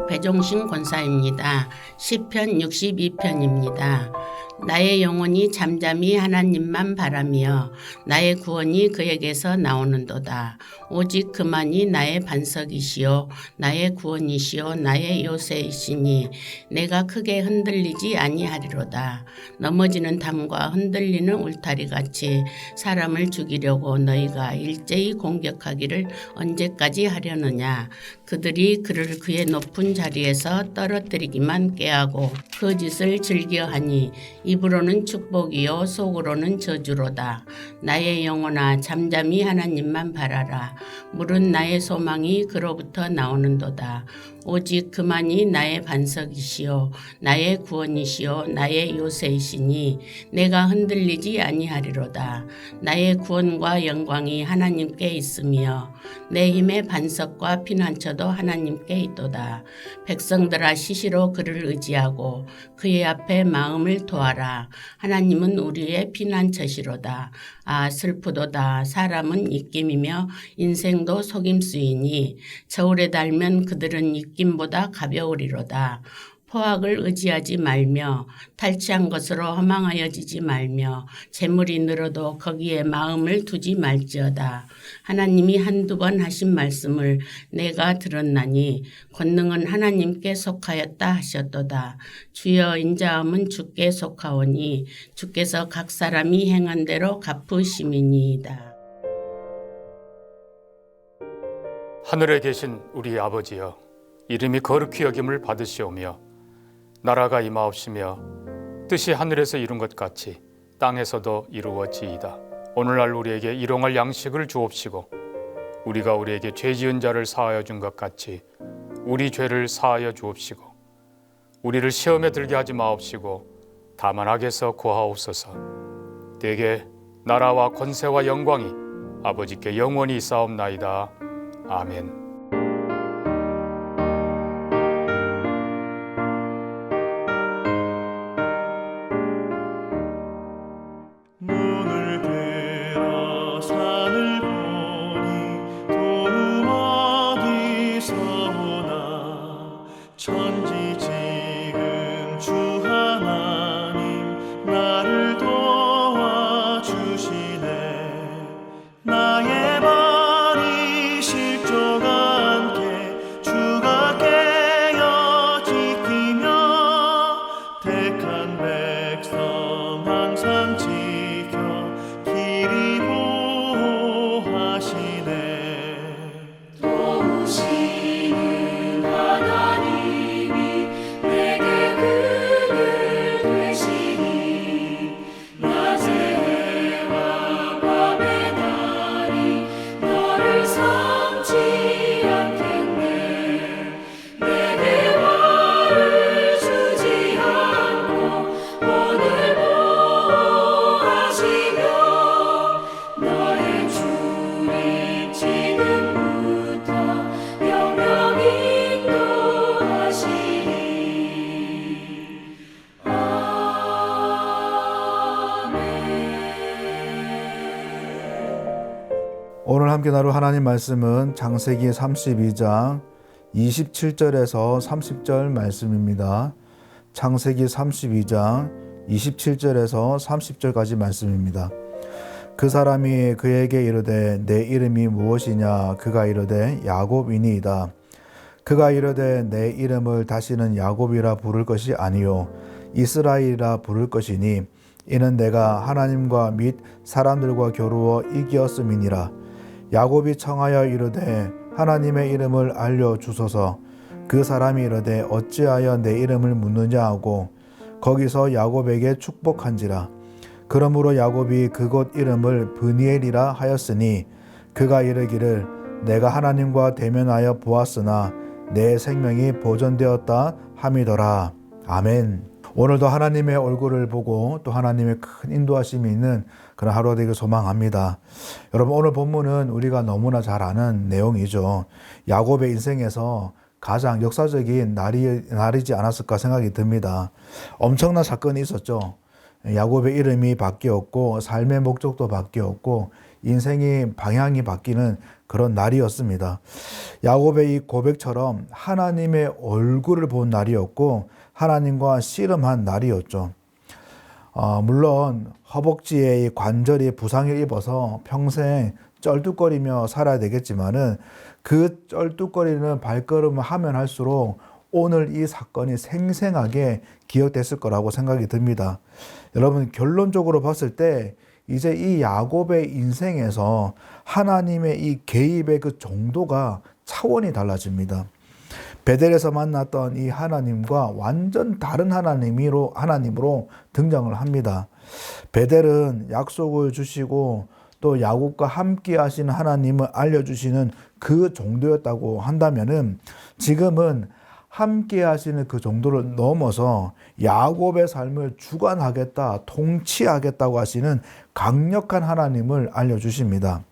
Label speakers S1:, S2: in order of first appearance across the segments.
S1: 배종신 권사입니다. 시편 62편입니다. 나의 영혼이 잠잠히 하나님만 바라며 나의 구원이 그에게서 나오는도다. 오직 그만이 나의 반석이시요 나의 구원이시요 나의 요새이시니 내가 크게 흔들리지 아니하리로다. 넘어지는 담과 흔들리는 울타리같이 사람을 죽이려고 너희가 일제히 공격하기를 언제까지 하려느냐. 그들이 그를 그의 높은 자리에서 떨어뜨리기만 꾀하고 그 짓을 즐겨하니 입으로는 축복이요 속으로는 저주로다. 나의 영혼아 잠잠히 하나님만 바라라. 물은 나의 소망이 그로부터 나오는도다. 오직 그만이 나의 반석이시요 나의 구원이시요 나의 요새이시니 내가 흔들리지 아니하리로다. 나의 구원과 영광이 하나님께 있으며 내 힘의 반석과 피난처도 하나님께 있도다. 백성들아 시시로 그를 의지하고 그의 앞에 마음을 토하라. 하나님은 우리의 피난처시로다. 아 슬프도다. 사람은 입김이며 인생도 속임수이니 저울에 달면 그들은 입김보다 가벼우리로다. 포악을 의지하지 말며 탈취한 것으로 허망하여지지 말며 재물이 늘어도 거기에 마음을 두지 말지어다. 하나님이 한두 번 하신 말씀을 내가 들었나니 권능은 하나님께 속하였다 하셨도다. 주여 인자함은 주께 속하오니 주께서 각 사람이 행한 대로 갚으심이니이다.
S2: 하늘에 계신 우리 아버지여, 이름이 거룩히 여김을 받으시오며 나라가 임하옵시며 뜻이 하늘에서 이룬 것 같이 땅에서도 이루어지이다. 오늘날 우리에게 일용할 양식을 주옵시고 우리가 우리에게 죄 지은 자를 사하여 준 것 같이 우리 죄를 사하여 주옵시고 우리를 시험에 들게 하지 마옵시고 다만 악에서 구하옵소서. 대개 나라와 권세와 영광이 아버지께 영원히 있사옵나이다. 아멘.
S3: 오늘 함께 나눌 하나님 말씀은 창세기 32장 27절에서 30절 말씀입니다. 창세기 32장 27절에서 30절까지 말씀입니다. 그 사람이 그에게 이르되 내 이름이 무엇이냐? 그가 이르되 야곱이니이다. 그가 이르되 내 이름을 다시는 야곱이라 부를 것이 아니요 이스라엘이라 부를 것이니 이는 내가 하나님과 및 사람들과 겨루어 이기었음이니라. 야곱이 청하여 이르되 하나님의 이름을 알려주소서. 그 사람이 이르되 어찌하여 내 이름을 묻느냐 하고 거기서 야곱에게 축복한지라. 그러므로 야곱이 그곳 이름을 브니엘이라 하였으니 그가 이르기를 내가 하나님과 대면하여 보았으나 내 생명이 보존되었다 함이더라. 아멘. 오늘도 하나님의 얼굴을 보고 또 하나님의 큰 인도하심이 있는 그런 하루가 되길 소망합니다. 여러분 오늘 본문은 우리가 너무나 잘 아는 내용이죠. 야곱의 인생에서 가장 역사적인 날이지 않았을까 생각이 듭니다. 엄청난 사건이 있었죠. 야곱의 이름이 바뀌었고 삶의 목적도 바뀌었고 인생의 방향이 바뀌는 그런 날이었습니다. 야곱의 이 고백처럼 하나님의 얼굴을 본 날이었고 하나님과 씨름한 날이었죠. 물론 허벅지에 이 관절이 부상을 입어서 평생 쩔뚝거리며 살아야 되겠지만은 그 쩔뚝거리는 발걸음을 하면 할수록 오늘 이 사건이 생생하게 기억됐을 거라고 생각이 듭니다. 여러분, 결론적으로 봤을 때 이제 이 야곱의 인생에서 하나님의 이 개입의 그 정도가 차원이 달라집니다. 베델에서 만났던 이 하나님과 완전 다른 하나님으로 등장을 합니다. 베델은 약속을 주시고 또 야곱과 함께 하시는 하나님을 알려주시는 그 정도였다고 한다면은 지금은 함께 하시는 그 정도를 넘어서 야곱의 삶을 주관하겠다, 통치하겠다고 하시는 강력한 하나님을 알려주십니다.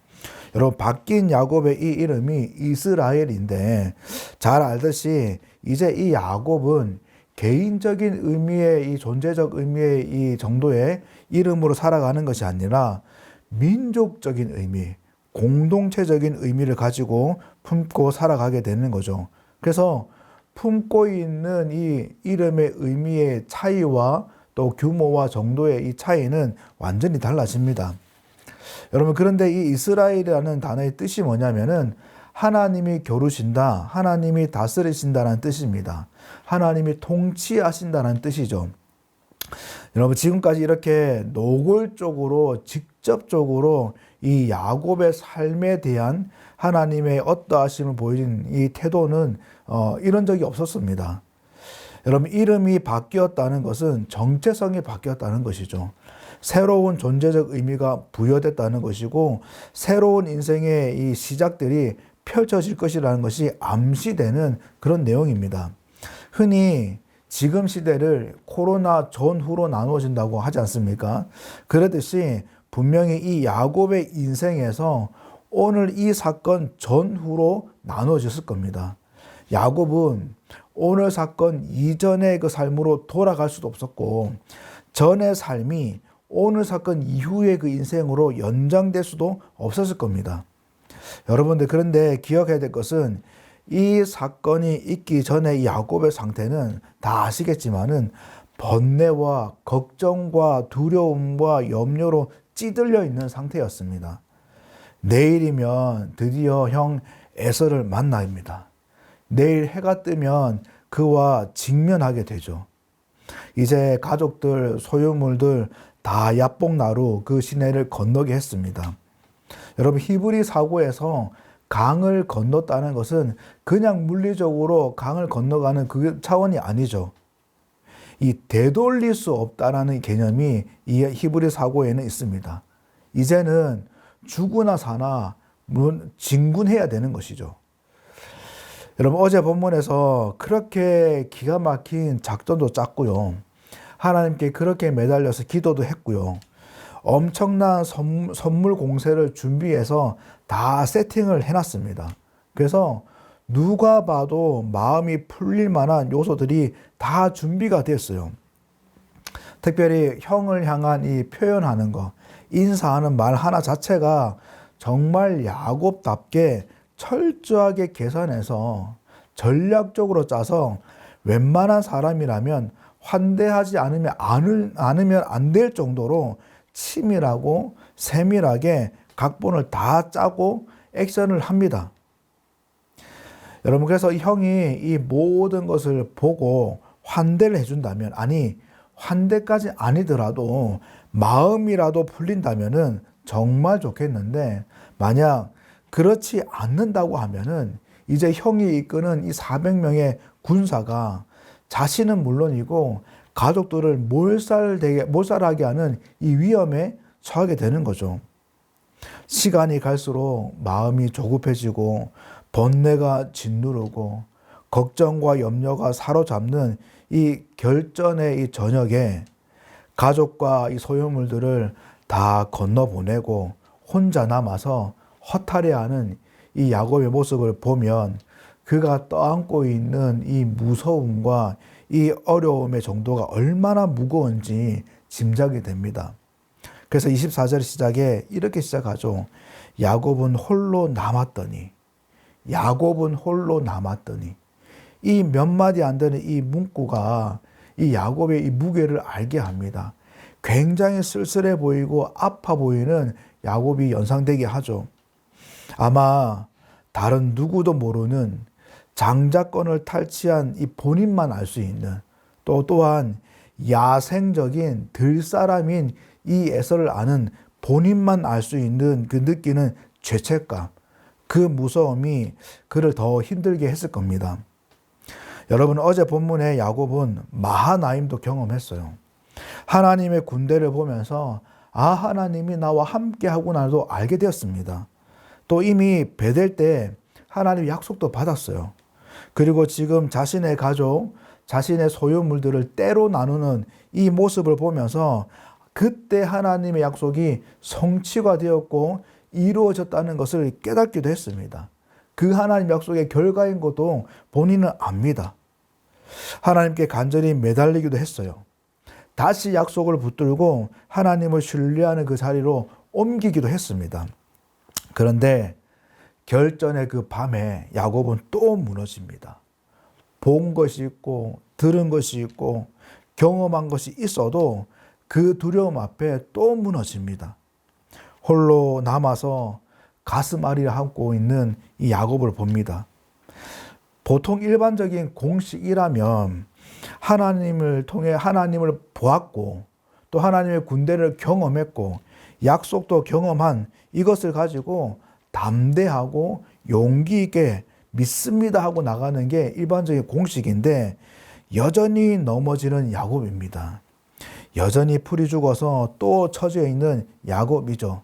S3: 여러분, 바뀐 야곱의 이 이름이 이스라엘인데 잘 알듯이 이제 이 야곱은 개인적인 의미의 이 존재적 의미의 이 정도의 이름으로 살아가는 것이 아니라 민족적인 의미, 공동체적인 의미를 가지고 품고 살아가게 되는 거죠. 그래서 품고 있는 이 이름의 의미의 차이와 또 규모와 정도의 이 차이는 완전히 달라집니다. 여러분, 그런데 이 이스라엘이라는 단어의 뜻이 뭐냐면은 하나님이 겨루신다, 하나님이 다스리신다는 뜻입니다. 하나님이 통치하신다는 뜻이죠. 여러분, 지금까지 이렇게 노골적으로 직접적으로 이 야곱의 삶에 대한 하나님의 어떠하심을 보여준 이 태도는 이런 적이 없었습니다. 여러분, 이름이 바뀌었다는 것은 정체성이 바뀌었다는 것이죠. 새로운 존재적 의미가 부여됐다는 것이고 새로운 인생의 이 시작들이 펼쳐질 것이라는 것이 암시되는 그런 내용입니다. 흔히 지금 시대를 코로나 전후로 나누어진다고 하지 않습니까? 그렇듯이 분명히 이 야곱의 인생에서 오늘 이 사건 전후로 나누어졌을 겁니다. 야곱은 오늘 사건 이전의 그 삶으로 돌아갈 수도 없었고 전의 삶이 오늘 사건 이후의 그 인생으로 연장될 수도 없었을 겁니다. 여러분들, 그런데 기억해야 될 것은 이 사건이 있기 전에 이 야곱의 상태는 다 아시겠지만은 번뇌와 걱정과 두려움과 염려로 찌들려 있는 상태였습니다. 내일이면 드디어 형 에서를 만납니다. 내일 해가 뜨면 그와 직면하게 되죠. 이제 가족들, 소유물들 다 야복나루 그 시내를 건너게 했습니다. 여러분, 히브리 사고에서 강을 건넜다는 것은 그냥 물리적으로 강을 건너가는 그 차원이 아니죠. 이 되돌릴 수 없다라는 개념이 이 히브리 사고에는 있습니다. 이제는 죽으나 사나 진군해야 되는 것이죠. 여러분, 어제 본문에서 그렇게 기가 막힌 작전도 짰고요. 하나님께 그렇게 매달려서 기도도 했고요. 엄청난 선물 공세를 준비해서 다 세팅을 해놨습니다. 그래서 누가 봐도 마음이 풀릴 만한 요소들이 다 준비가 됐어요. 특별히 형을 향한 이 표현하는 거, 인사하는 말 하나 자체가 정말 야곱답게 철저하게 계산해서 전략적으로 짜서 웬만한 사람이라면 환대하지 않으면 안 될 정도로 치밀하고 세밀하게 각본을 다 짜고 액션을 합니다. 여러분, 그래서 형이 이 모든 것을 보고 환대를 해준다면, 아니 환대까지 아니더라도 마음이라도 풀린다면은 정말 좋겠는데, 만약 그렇지 않는다고 하면은 이제 형이 이끄는 이 400명의 군사가 자신은 물론이고 가족들을 몰살하게 하는 이 위험에 처하게 되는 거죠. 시간이 갈수록 마음이 조급해지고 번뇌가 짓누르고 걱정과 염려가 사로잡는 이 결전의 이 저녁에 가족과 이 소유물들을 다 건너보내고 혼자 남아서 허탈해하는 이 야곱의 모습을 보면 그가 떠안고 있는 이 무서움과 이 어려움의 정도가 얼마나 무거운지 짐작이 됩니다. 그래서 24절 시작에 이렇게 시작하죠. 야곱은 홀로 남았더니, 야곱은 홀로 남았더니. 이 몇 마디 안 되는 이 문구가 이 야곱의 이 무게를 알게 합니다. 굉장히 쓸쓸해 보이고 아파 보이는 야곱이 연상되게 하죠. 아마 다른 누구도 모르는 장자권을 탈취한 이 본인만 알 수 있는 또한 야생적인 들사람인 이 에서를 아는 본인만 알 수 있는 그 느끼는 죄책감, 그 무서움이 그를 더 힘들게 했을 겁니다. 여러분, 어제 본문에 야곱은 마하나임도 경험했어요. 하나님의 군대를 보면서 하나님이 나와 함께 하구나도 알게 되었습니다. 또 이미 베델 때 하나님의 약속도 받았어요. 그리고 지금 자신의 가족, 자신의 소유물들을 때로 나누는 이 모습을 보면서 그때 하나님의 약속이 성취가 되었고 이루어졌다는 것을 깨닫기도 했습니다. 그 하나님 약속의 결과인 것도 본인은 압니다. 하나님께 간절히 매달리기도 했어요. 다시 약속을 붙들고 하나님을 신뢰하는 그 자리로 옮기기도 했습니다. 그런데 결전의 그 밤에 야곱은 또 무너집니다. 본 것이 있고 들은 것이 있고 경험한 것이 있어도 그 두려움 앞에 또 무너집니다. 홀로 남아서 가슴앓이를 하고 있는 이 야곱을 봅니다. 보통 일반적인 공식이라면 하나님을 통해 하나님을 보았고 또 하나님의 군대를 경험했고 약속도 경험한 이것을 가지고 담대하고 용기 있게 믿습니다 하고 나가는 게 일반적인 공식인데 여전히 넘어지는 야곱입니다. 여전히 풀이 죽어서 또 처져 있는 야곱이죠.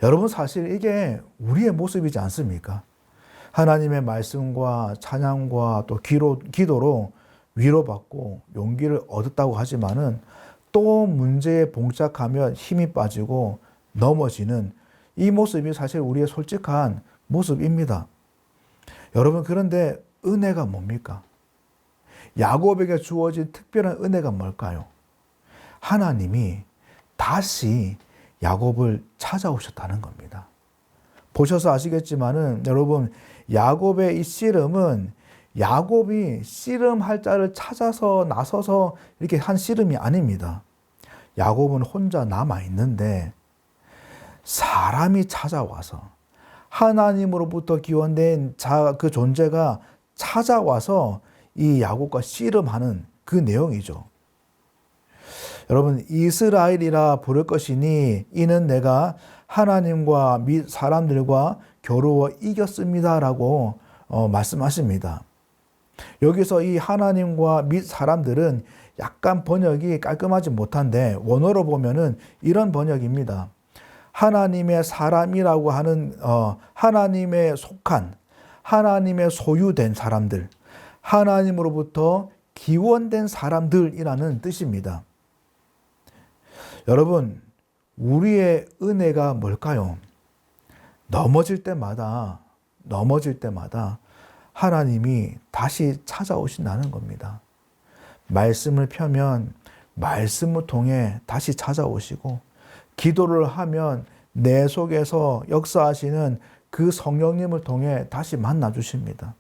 S3: 여러분, 사실 이게 우리의 모습이지 않습니까? 하나님의 말씀과 찬양과 또 기도로 위로받고 용기를 얻었다고 하지만은 또 문제에 봉착하면 힘이 빠지고 넘어지는 이 모습이 사실 우리의 솔직한 모습입니다. 여러분, 그런데 은혜가 뭡니까? 야곱에게 주어진 특별한 은혜가 뭘까요? 하나님이 다시 야곱을 찾아오셨다는 겁니다. 보셔서 아시겠지만은 여러분, 야곱의 이 씨름은 야곱이 씨름할 자를 찾아서 나서서 이렇게 한 씨름이 아닙니다. 야곱은 혼자 남아 있는데 사람이 찾아와서 하나님으로부터 기원된 그 존재가 찾아와서 이 야곱과 씨름하는 그 내용이죠. 여러분, 이스라엘이라 부를 것이니 이는 내가 하나님과 및 사람들과 겨루어 이겼습니다라고 말씀하십니다. 여기서 이 하나님과 및 사람들은 약간 번역이 깔끔하지 못한데 원어로 보면은 이런 번역입니다. 하나님의 사람이라고 하는 하나님의 속한 하나님의 소유된 사람들, 하나님으로부터 기원된 사람들이라는 뜻입니다. 여러분, 우리의 은혜가 뭘까요? 넘어질 때마다 하나님이 다시 찾아오신다는 겁니다. 말씀을 펴면 말씀을 통해 다시 찾아오시고 기도를 하면 내 속에서 역사하시는 그 성령님을 통해 다시 만나 주십니다.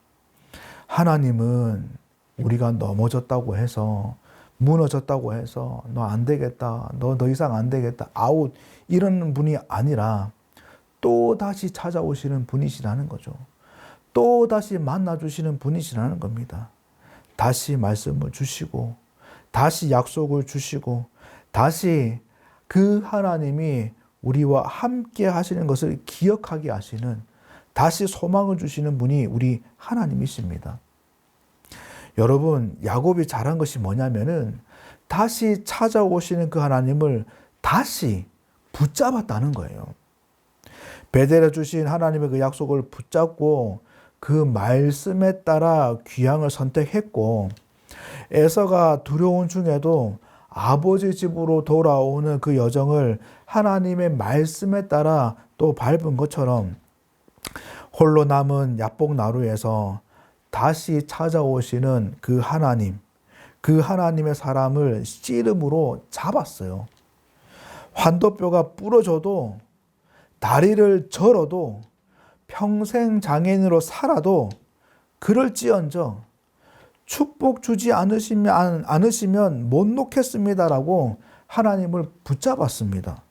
S3: 하나님은 우리가 넘어졌다고 해서 무너졌다고 해서 너 안 되겠다, 너 더 이상 안 되겠다, 아웃 이런 분이 아니라 또 다시 찾아오시는 분이시라는 거죠. 또 다시 만나 주시는 분이시라는 겁니다. 다시 말씀을 주시고 다시 약속을 주시고 다시 그 하나님이 우리와 함께 하시는 것을 기억하게 하시는 다시 소망을 주시는 분이 우리 하나님이십니다. 여러분, 야곱이 잘한 것이 뭐냐면은 다시 찾아오시는 그 하나님을 다시 붙잡았다는 거예요. 베델에 주신 하나님의 그 약속을 붙잡고 그 말씀에 따라 귀향을 선택했고 에서가 두려운 중에도 아버지 집으로 돌아오는 그 여정을 하나님의 말씀에 따라 또 밟은 것처럼 홀로 남은 야복 나루에서 다시 찾아오시는 그 하나님, 그 하나님의 사람을 씨름으로 잡았어요. 환도뼈가 부러져도 다리를 절어도 평생 장애인으로 살아도 그럴지언정 축복 주지 않으시면 못 놓겠습니다라고 하나님을 붙잡았습니다.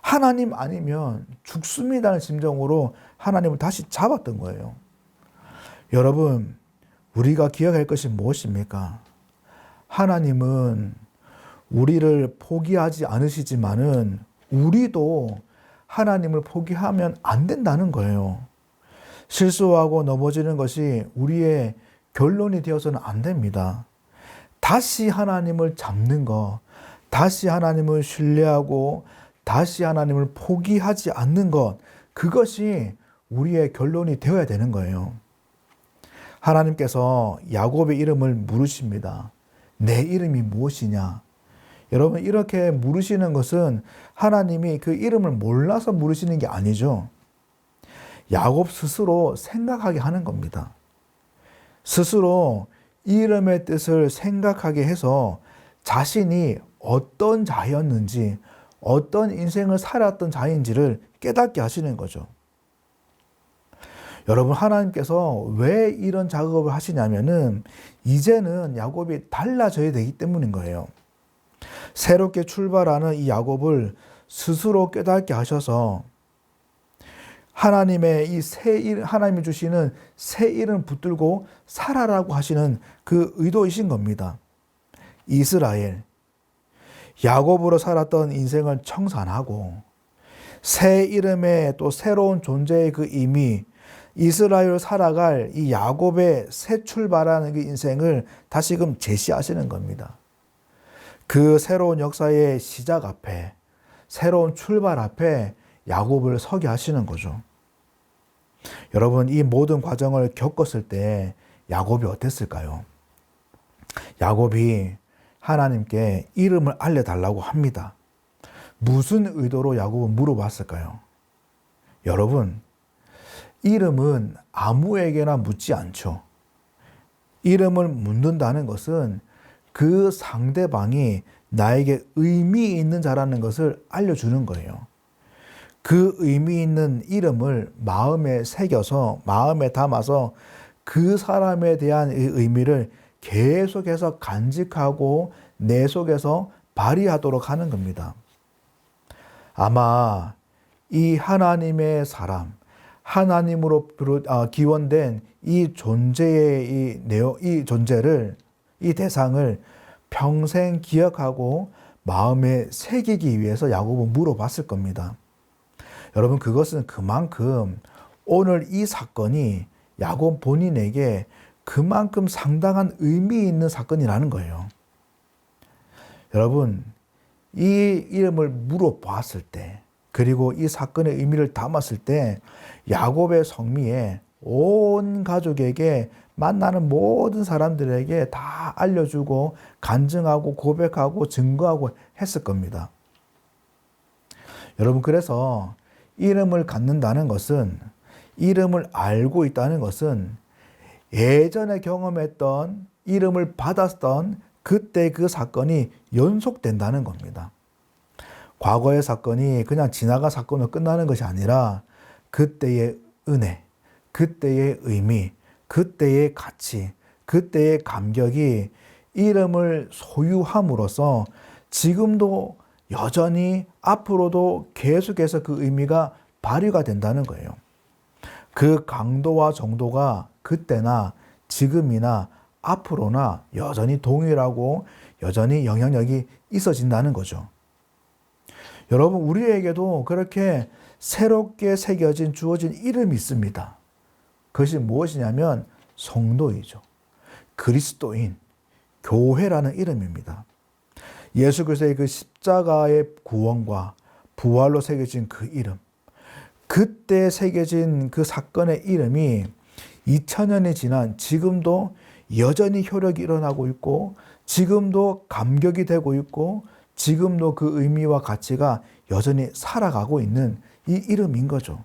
S3: 하나님 아니면 죽습니다는 심정으로 하나님을 다시 잡았던 거예요. 여러분, 우리가 기억할 것이 무엇입니까? 하나님은 우리를 포기하지 않으시지만은 우리도 하나님을 포기하면 안 된다는 거예요. 실수하고 넘어지는 것이 우리의 결론이 되어서는 안 됩니다. 다시 하나님을 잡는 것, 다시 하나님을 신뢰하고 다시 하나님을 포기하지 않는 것, 그것이 우리의 결론이 되어야 되는 거예요. 하나님께서 야곱의 이름을 물으십니다. 내 이름이 무엇이냐? 여러분, 이렇게 물으시는 것은 하나님이 그 이름을 몰라서 물으시는 게 아니죠. 야곱 스스로 생각하게 하는 겁니다. 스스로 이름의 뜻을 생각하게 해서 자신이 어떤 자였는지, 어떤 인생을 살았던 자인지를 깨닫게 하시는 거죠. 여러분, 하나님께서 왜 이런 작업을 하시냐면은 이제는 야곱이 달라져야 되기 때문인 거예요. 새롭게 출발하는 이 야곱을 스스로 깨닫게 하셔서 하나님의 이 새 이름, 하나님이 주시는 새 이름 붙들고 살아라고 하시는 그 의도이신 겁니다. 이스라엘, 야곱으로 살았던 인생을 청산하고 새 이름의 또 새로운 존재의 그 의미, 이스라엘로 살아갈 이 야곱의 새 출발하는 그 인생을 다시금 제시하시는 겁니다. 그 새로운 역사의 시작 앞에, 새로운 출발 앞에 야곱을 서게 하시는 거죠. 여러분, 이 모든 과정을 겪었을 때 야곱이 어땠을까요? 야곱이 하나님께 이름을 알려달라고 합니다. 무슨 의도로 야곱은 물어봤을까요? 여러분, 이름은 아무에게나 묻지 않죠. 이름을 묻는다는 것은 그 상대방이 나에게 의미 있는 자라는 것을 알려주는 거예요. 그 의미 있는 이름을 마음에 새겨서, 마음에 담아서 그 사람에 대한 의미를 계속해서 간직하고 내 속에서 발휘하도록 하는 겁니다. 아마 이 하나님의 사람, 하나님으로 기원된 이 존재의 이 존재를, 이 대상을 평생 기억하고 마음에 새기기 위해서 야곱은 물어봤을 겁니다. 여러분, 그것은 그만큼 오늘 이 사건이 야곱 본인에게 그만큼 상당한 의미 있는 사건이라는 거예요. 여러분, 이 이름을 물어봤을 때, 그리고 이 사건의 의미를 담았을 때 야곱의 성미에 온 가족에게, 만나는 모든 사람들에게 다 알려주고 간증하고 고백하고 증거하고 했을 겁니다. 여러분, 그래서 이름을 갖는다는 것은, 이름을 알고 있다는 것은 예전에 경험했던, 이름을 받았던 그때 그 사건이 연속된다는 겁니다. 과거의 사건이 그냥 지나간 사건으로 끝나는 것이 아니라 그때의 은혜, 그때의 의미, 그때의 가치, 그때의 감격이 이름을 소유함으로써 지금도 여전히 앞으로도 계속해서 그 의미가 발휘가 된다는 거예요. 그 강도와 정도가 그때나 지금이나 앞으로나 여전히 동일하고 여전히 영향력이 있어진다는 거죠. 여러분, 우리에게도 그렇게 새롭게 새겨진, 주어진 이름이 있습니다. 그것이 무엇이냐면 성도이죠. 그리스도인, 교회라는 이름입니다. 예수 그리스도의 그 십자가의 구원과 부활로 새겨진 그 이름, 그때 새겨진 그 사건의 이름이 2000년이 지난 지금도 여전히 효력이 일어나고 있고, 지금도 감격이 되고 있고, 지금도 그 의미와 가치가 여전히 살아가고 있는 이 이름인 거죠.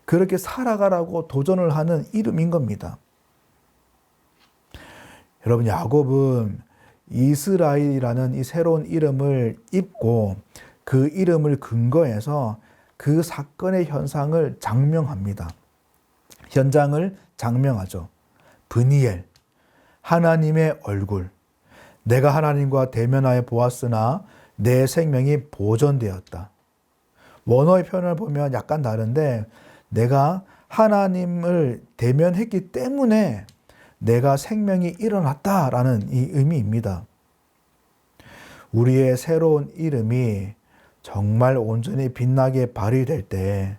S3: 그렇게 살아가라고 도전을 하는 이름인 겁니다. 여러분, 야곱은 이스라엘이라는 이 새로운 이름을 입고 그 이름을 근거해서 그 사건의 현상을 장명합니다. 현장을 장명하죠. 브니엘, 하나님의 얼굴. 내가 하나님과 대면하여 보았으나 내 생명이 보존되었다. 원어의 표현을 보면 약간 다른데, 내가 하나님을 대면했기 때문에 내가 생명이 일어났다라는 이 의미입니다. 우리의 새로운 이름이 정말 온전히 빛나게 발휘될 때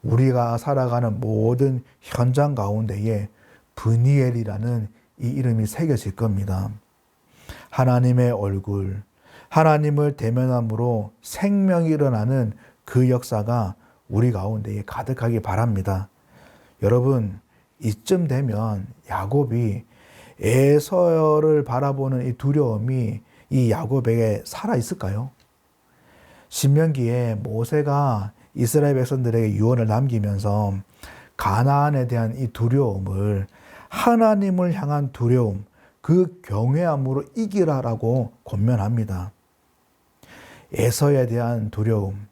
S3: 우리가 살아가는 모든 현장 가운데에 브니엘이라는 이 이름이 새겨질 겁니다. 하나님의 얼굴, 하나님을 대면함으로 생명이 일어나는 그 역사가 우리 가운데에 가득하기 바랍니다. 여러분, 이쯤 되면 야곱이 에서를 바라보는 이 두려움이 이 야곱에게 살아있을까요? 신명기에 모세가 이스라엘 백성들에게 유언을 남기면서 가나안에 대한 이 두려움을 하나님을 향한 두려움, 그 경외함으로 이기라라고 권면합니다. 에서에 대한 두려움,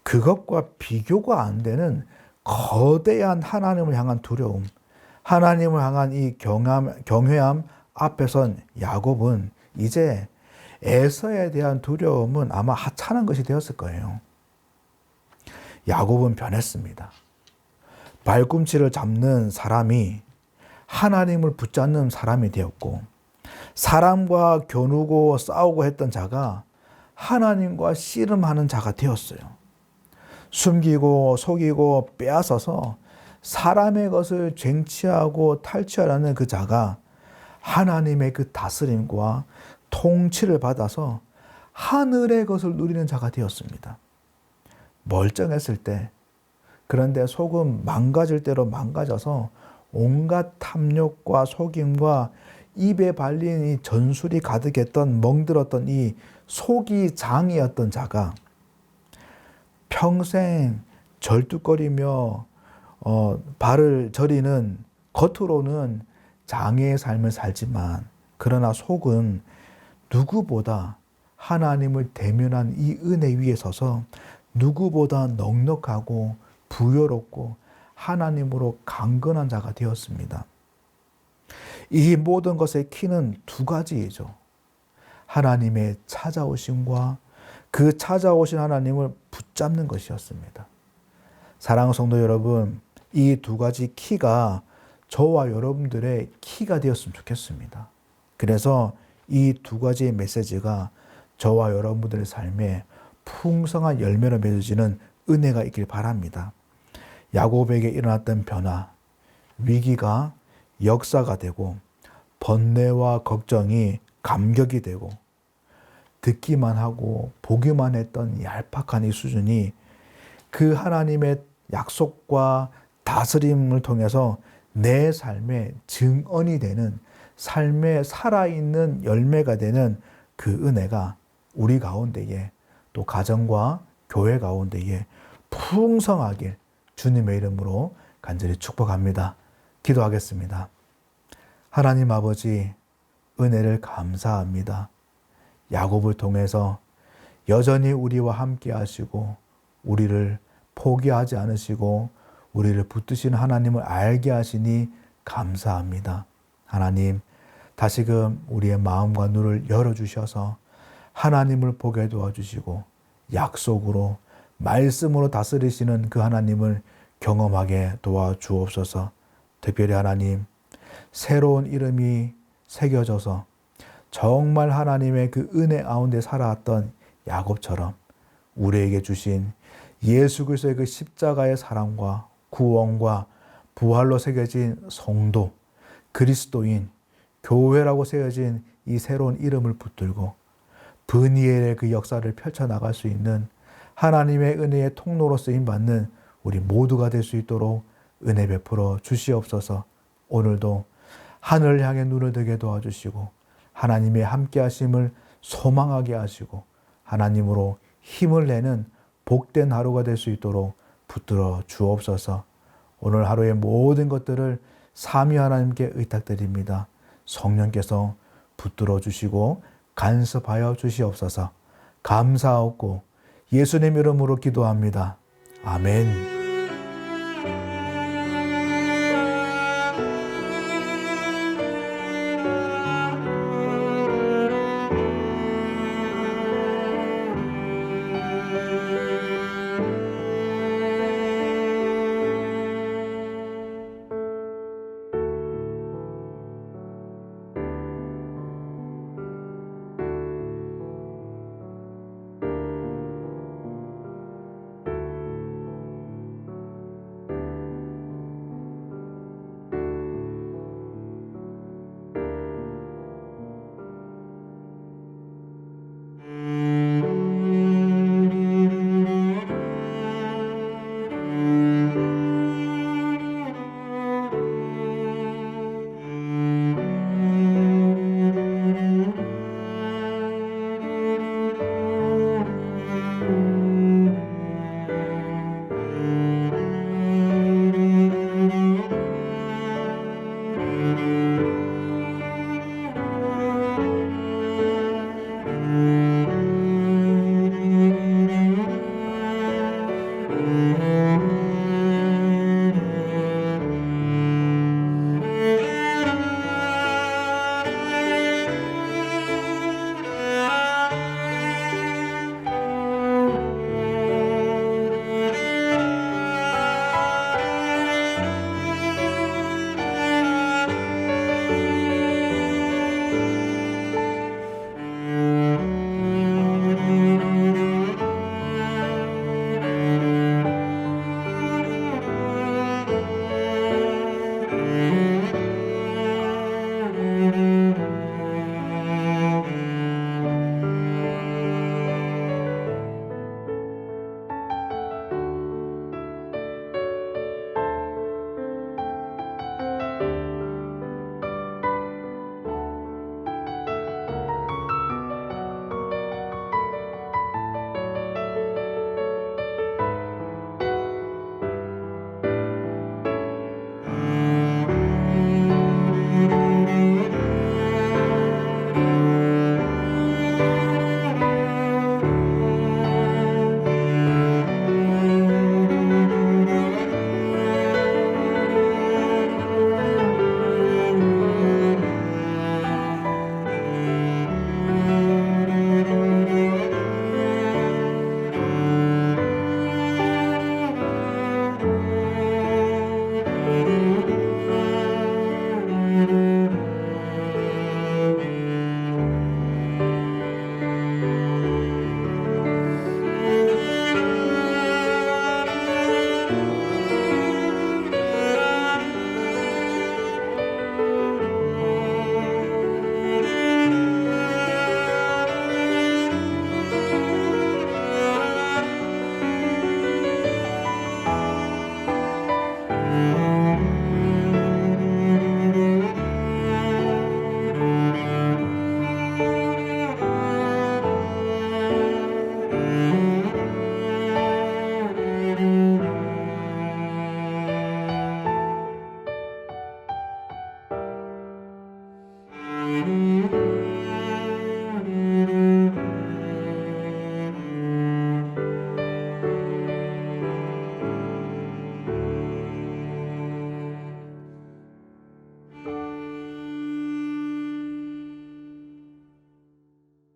S3: 그것과 비교가 안 되는 거대한 하나님을 향한 두려움, 하나님을 향한 이 경외함 앞에선 야곱은 이제 에서에 대한 두려움은 아마 하찮은 것이 되었을 거예요. 야곱은 변했습니다. 발꿈치를 잡는 사람이 하나님을 붙잡는 사람이 되었고, 사람과 겨누고 싸우고 했던 자가 하나님과 씨름하는 자가 되었어요. 숨기고 속이고 빼앗아서 사람의 것을 쟁취하고 탈취하려는 그 자가 하나님의 그 다스림과 통치를 받아서 하늘의 것을 누리는 자가 되었습니다. 멀쩡했을 때, 그런데 속은 망가질 대로 망가져서 온갖 탐욕과 속임과 입에 발린 이 전술이 가득했던 멍들었던 이 속이 장이었던 자가 평생 절뚝거리며 발을 저리는, 겉으로는 장애의 삶을 살지만 그러나 속은 누구보다 하나님을 대면한 이 은혜 위에 서서 누구보다 넉넉하고 부여롭고 하나님으로 강건한 자가 되었습니다. 이 모든 것의 키는 두 가지이죠. 하나님의 찾아오심과 그 찾아오신 하나님을 붙잡는 것이었습니다. 사랑하는 성도 여러분, 이 두 가지 키가 저와 여러분들의 키가 되었으면 좋겠습니다. 그래서 이 두 가지의 메시지가 저와 여러분들의 삶에 풍성한 열매로 맺어지는 은혜가 있길 바랍니다. 야곱에게 일어났던 변화, 위기가 역사가 되고 번뇌와 걱정이 감격이 되고 듣기만 하고 보기만 했던 얄팍한 이 수준이 그 하나님의 약속과 다스림을 통해서 내 삶의 증언이 되는, 삶의 살아있는 열매가 되는 그 은혜가 우리 가운데에, 또 가정과 교회 가운데에 풍성하길 주님의 이름으로 간절히 축복합니다. 기도하겠습니다. 하나님 아버지, 은혜를 감사합니다. 야곱을 통해서 여전히 우리와 함께 하시고 우리를 포기하지 않으시고 우리를 붙드시는 하나님을 알게 하시니 감사합니다. 하나님, 다시금 우리의 마음과 눈을 열어주셔서 하나님을 보게 도와주시고 약속으로, 말씀으로 다스리시는 그 하나님을 경험하게 도와주옵소서. 특별히 하나님, 새로운 이름이 새겨져서 정말 하나님의 그 은혜 가운데 살아왔던 야곱처럼 우리에게 주신 예수 그리스도의 그 십자가의 사랑과 구원과 부활로 새겨진 성도, 그리스도인, 교회라고 새겨진 이 새로운 이름을 붙들고 브니엘의 그 역사를 펼쳐나갈 수 있는 하나님의 은혜의 통로로 쓰임받는 우리 모두가 될 수 있도록 은혜 베풀어 주시옵소서. 오늘도 하늘을 향해 눈을 들게 도와주시고 하나님의 함께 하심을 소망하게 하시고 하나님으로 힘을 내는 복된 하루가 될 수 있도록 붙들어 주옵소서. 오늘 하루의 모든 것들을 삼위 하나님께 의탁드립니다. 성령께서 붙들어 주시고 간섭하여 주시옵소서. 감사하고 예수님 이름으로 기도합니다. 아멘.